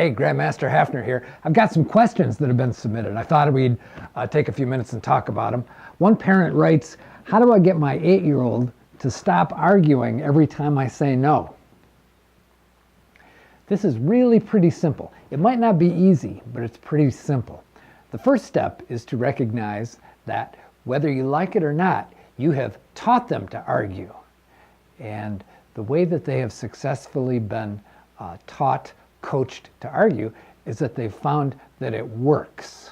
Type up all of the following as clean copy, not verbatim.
Hey, Grandmaster Hafner here. I've got some questions that have been submitted. I thought we'd take a few minutes and talk about them. One parent writes, how do I get my 8-year-old to stop arguing every time I say no? This is really pretty simple. It might not be easy, but it's pretty simple. The first step is to recognize that whether you like it or not, you have taught them to argue. And the way that they have successfully been taught, coached to argue is that they've found that it works.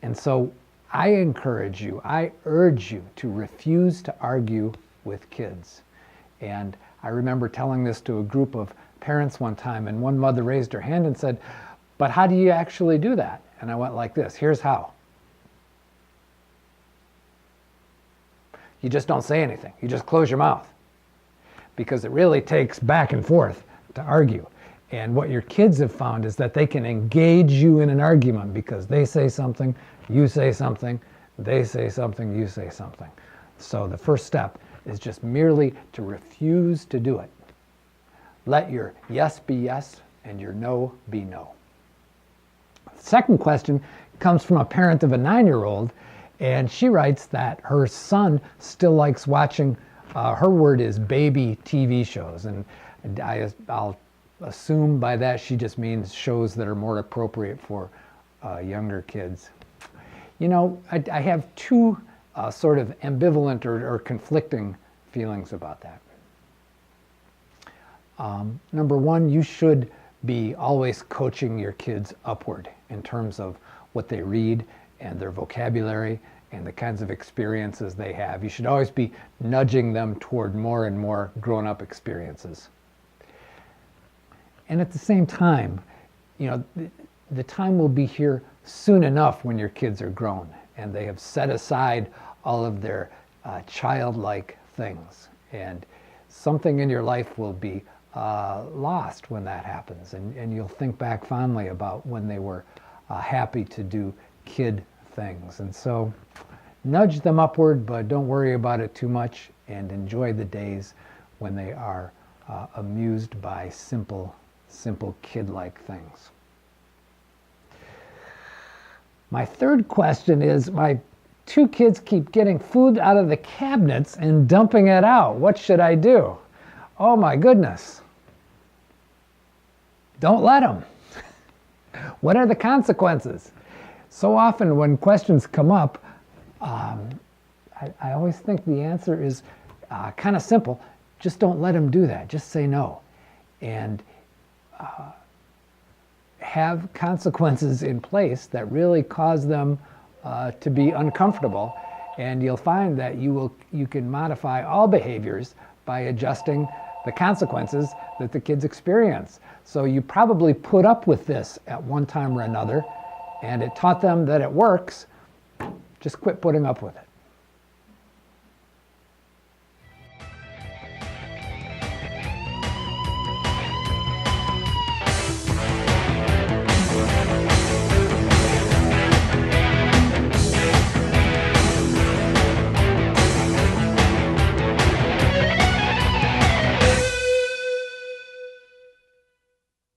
And so I encourage you, I urge you to refuse to argue with kids. And I remember telling this to a group of parents one time, and one mother raised her hand and said, but how do you actually do that? And I went like this, here's how. You just don't say anything. You just close your mouth. Because it really takes back and forth to argue. And what your kids have found is that they can engage you in an argument because they say something, you say something, they say something, you say something. So the first step is just merely to refuse to do it. Let your yes be yes and your no be no. The second question comes from a parent of a 9-year-old, and she writes that her son still likes watching, her word is baby TV shows, and I'll assume by that she just means shows that are more appropriate for younger kids. You know, I have two sort of ambivalent or conflicting feelings about that. Number one, you should be always coaching your kids upward in terms of what they read and their vocabulary and the kinds of experiences they have. You should always be nudging them toward more and more grown-up experiences. And at the same time, you know, the time will be here soon enough when your kids are grown and they have set aside all of their childlike things. And something in your life will be lost when that happens. And you'll think back fondly about when they were happy to do kid things. And so nudge them upward, but don't worry about it too much, and enjoy the days when they are amused by simple kid-like things. My third question is, my 2 kids keep getting food out of the cabinets and dumping it out. What should I do? Oh my goodness. Don't let them. What are the consequences? So often when questions come up, I always think the answer is kind of simple. Just don't let them do that. Just say no. And have consequences in place that really cause them to be uncomfortable. And you'll find that you can modify all behaviors by adjusting the consequences that the kids experience. So you probably put up with this at one time or another, and it taught them that it works. Just quit putting up with it.